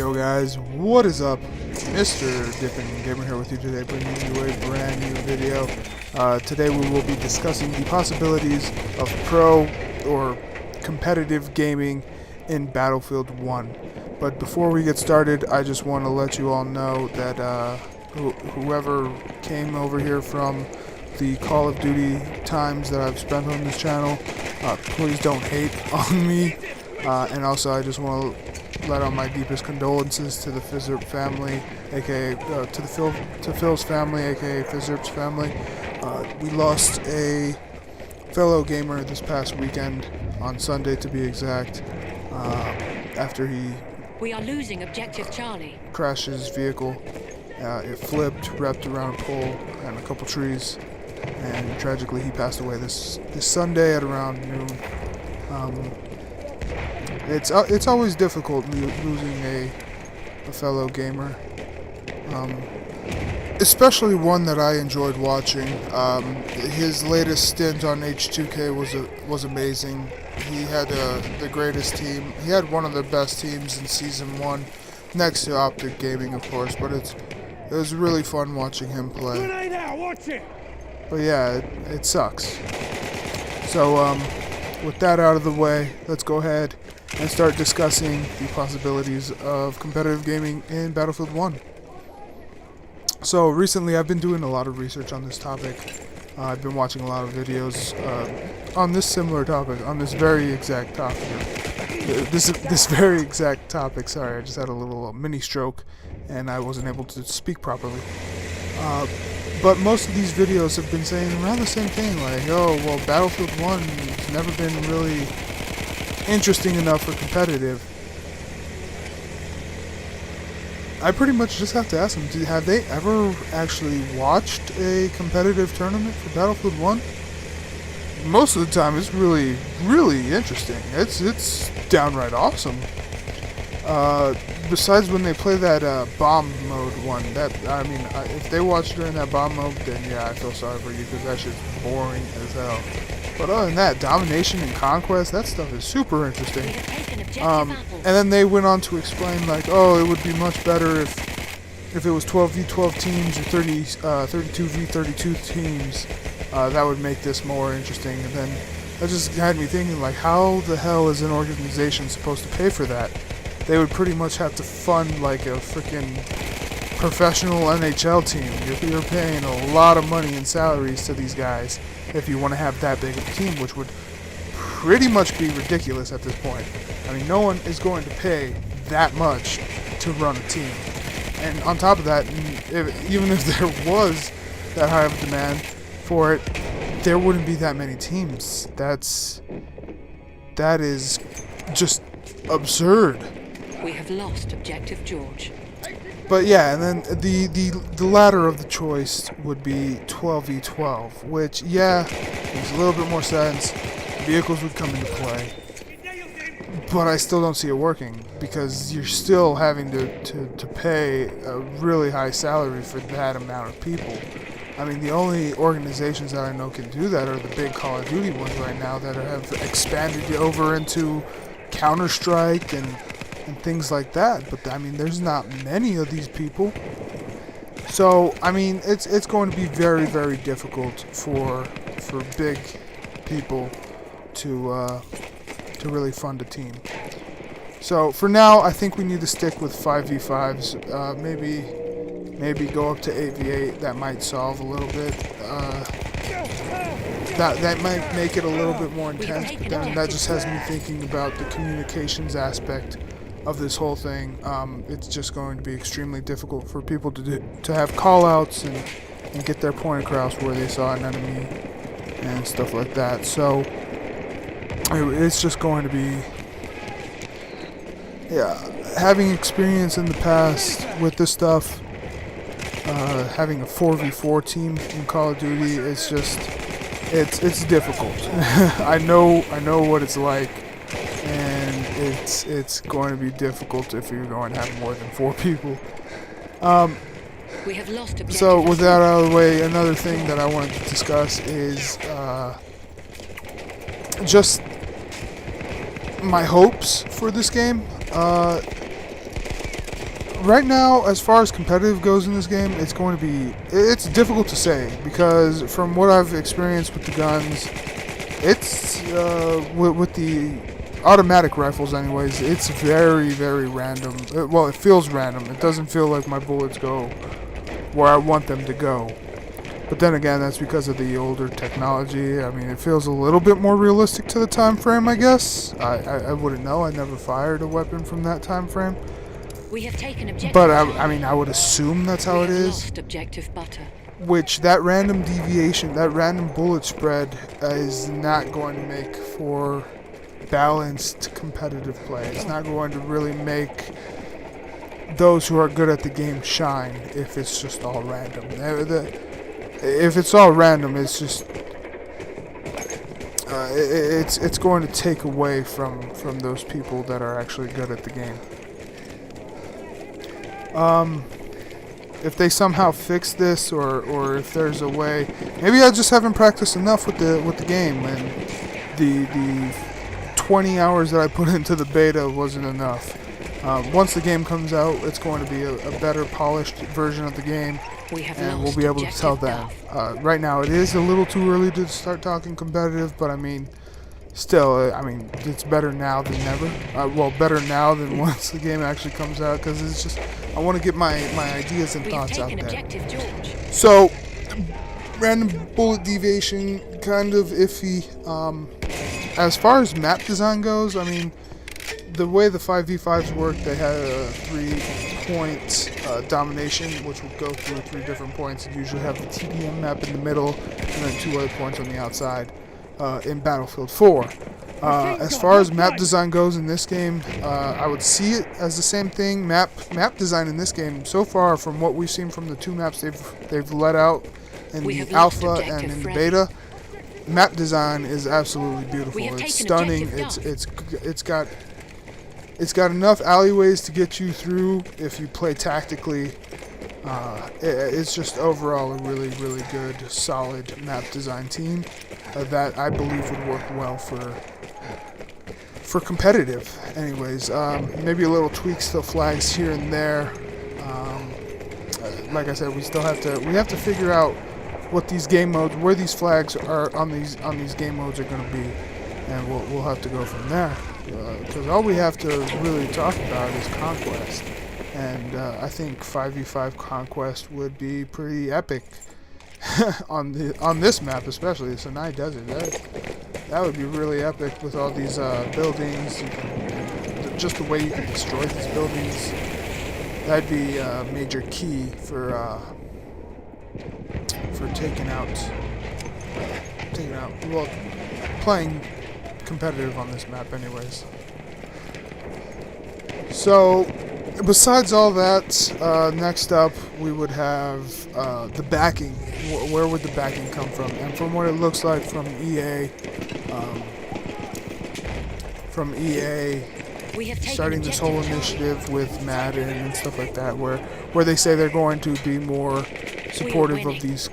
Yo guys, what is up? MrDippinGamer here with you today, bringing you a brand new video. Today we will be discussing the possibilities of pro or competitive gaming in Battlefield 1. But before we get started, I just want to let you all know that whoever came over here from the Call of Duty times that I've spent on this channel, please don't hate on me. And also I just want to let out my deepest condolences to the Fizzerp family, aka to Phil's family, aka Fizzerp's family. We lost a fellow gamer this past weekend, on Sunday to be exact, after We are losing objective Charlie. crashed his vehicle. It flipped, wrapped around a pole and a couple trees, and tragically he passed away this Sunday at around noon. It's always difficult losing a fellow gamer, especially one that I enjoyed watching. His latest stint on H2K was amazing. He had the greatest team. He had one of the best teams in Season 1, next to Optic Gaming, of course. But it was really fun watching him play. But yeah, it sucks. So with that out of the way, let's go ahead and start discussing the possibilities of competitive gaming in Battlefield 1. So recently I've been doing a lot of research on this topic. I've been watching a lot of videos on this similar topic, on this very exact topic. This very exact topic. Sorry, I just had a little mini stroke and I wasn't able to speak properly. But most of these videos have been saying around the same thing, like, oh, well, Battlefield 1 has never been really interesting enough for competitive. I pretty much just have to ask them, have they ever actually watched a competitive tournament for Battlefield 1? Most of the time it's really, really interesting. It's downright awesome. Besides when they play that bomb mode one, if they watch during that bomb mode, then yeah, I feel sorry for you, because that shit's boring as hell. But other than that, domination and conquest, that stuff is super interesting. And then they went on to explain, like, oh, it would be much better if it was 12v12 teams or 32v32 teams. That would make this more interesting. And then that just had me thinking, like, how the hell is an organization supposed to pay for that? They would pretty much have to fund, like, a freaking professional NHL team. You're paying a lot of money in salaries to these guys if you want to have that big of a team, which would pretty much be ridiculous at this point. I mean, no one is going to pay that much to run a team. And on top of that, even if there was that high of a demand for it, there wouldn't be that many teams. That is just absurd. We have lost objective George. But yeah, and then the latter of the choice would be 12v12, which, yeah, makes a little bit more sense. Vehicles would come into play, but I still don't see it working, because you're still having to pay a really high salary for that amount of people. I mean, the only organizations that I know can do that are the big Call of Duty ones right now that have expanded over into Counter-Strike and things like that. But I mean, there's not many of these people. So I mean, it's going to be very, very difficult for big people to really fund a team. So for now, I think we need to stick with 5v5s. Maybe go up to 8v8. That might solve a little bit. That might make it a little bit more intense. But then that just has me thinking about the communications aspect of this whole thing. It's just going to be extremely difficult for people to have call-outs and get their point across where they saw an enemy and stuff like that. So it's just going to be, yeah, having experience in the past with this stuff, having a 4v4 team in Call of Duty, it's just, it's difficult. I know what it's like, and it's going to be difficult if you're going to have more than 4 people. We have lost so with that out of the way, another thing that I wanted to discuss is just my hopes for this game. right now, as far as competitive goes in this game, it's difficult to say, because from what I've experienced with the guns, it's with the automatic rifles anyways, it's very, very random. Well, it feels random. It doesn't feel like my bullets go where I want them to go. But then again, that's because of the older technology. I mean, it feels a little bit more realistic to the time frame, I guess. I wouldn't know. I never fired a weapon from that time frame. We have taken objective. But I mean, I would assume that's how it is. Lost objective butter. Which, that random deviation, that random bullet spread is not going to make for balanced competitive play. It's not going to really make those who are good at the game shine if it's just all random. If it's all random, it's just it's going to take away from those people that are actually good at the game. If they somehow fix this, or if there's a way, maybe I just haven't practiced enough with the game, and the 20 hours that I put into the beta wasn't enough. Once the game comes out, it's going to be a better polished version of the game, and we'll be able to tell that. Right now, it is a little too early to start talking competitive, but I mean, still, I mean, it's better now than never. Well, better now than once the game actually comes out, because it's just, I want to get my ideas and thoughts out there. So, random bullet deviation, kind of iffy. As far as map design goes, I mean, the way the 5v5s work, they had a 3-point domination, which would go through 3 different points. You usually have the TDM map in the middle, and then 2 other points on the outside. In Battlefield 4. As far as map design goes in this game, I would see it as the same thing. Map design in this game, so far, from what we've seen from the 2 maps they've let out in the alpha and in the beta, map design is absolutely beautiful. It's stunning. It's got enough alleyways to get you through if you play tactically. It's just overall a really, really good, solid map design team that I believe would work well for competitive. Anyways, maybe a little tweaks to the flags here and there. Like I said, we have to figure out what these game modes, where these flags are on these game modes are going to be, and we'll have to go from there. Because all we have to really talk about is Conquest. And I think 5v5 Conquest would be pretty epic on this map, especially the Sinai Desert. That would be really epic with all these buildings, just the way you can destroy these buildings. That'd be a major key for taking out, well, playing competitive on this map, anyways. So, besides all that, next up we would have the backing. Where would the backing come from? And from what it looks like from EA, starting this whole initiative with Madden and stuff like that, where they say they're going to be more supportive of these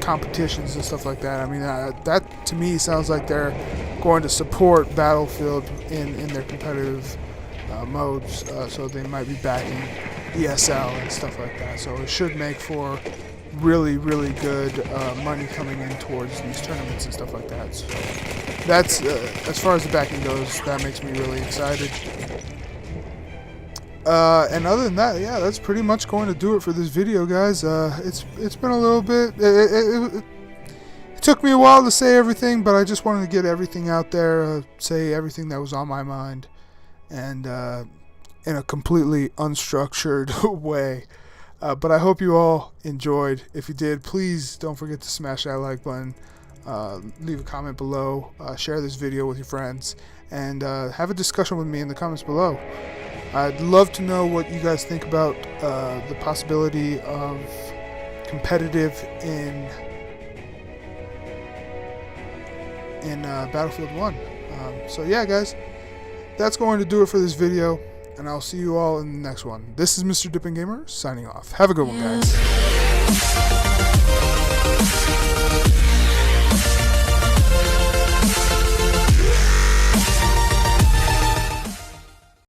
competitions and stuff like that. I mean, that to me sounds like they're going to support Battlefield in their competitive modes, so they might be backing ESL and stuff like that. So it should make for really, really good money coming in towards these tournaments and stuff like that. So that's as far as the backing goes, that makes me really excited. And other than that, yeah, that's pretty much going to do it for this video, guys. It's been a little bit. It took me a while to say everything, but I just wanted to get everything out there, say everything that was on my mind, and in a completely unstructured way. But I hope you all enjoyed. If you did, please don't forget to smash that like button, leave a comment below, share this video with your friends, and have a discussion with me in the comments below. I'd love to know what you guys think about the possibility of competitive in Battlefield 1. So yeah, guys, that's going to do it for this video, and I'll see you all in the next one. This is MrDippinGamer signing off. Have a good one, guys.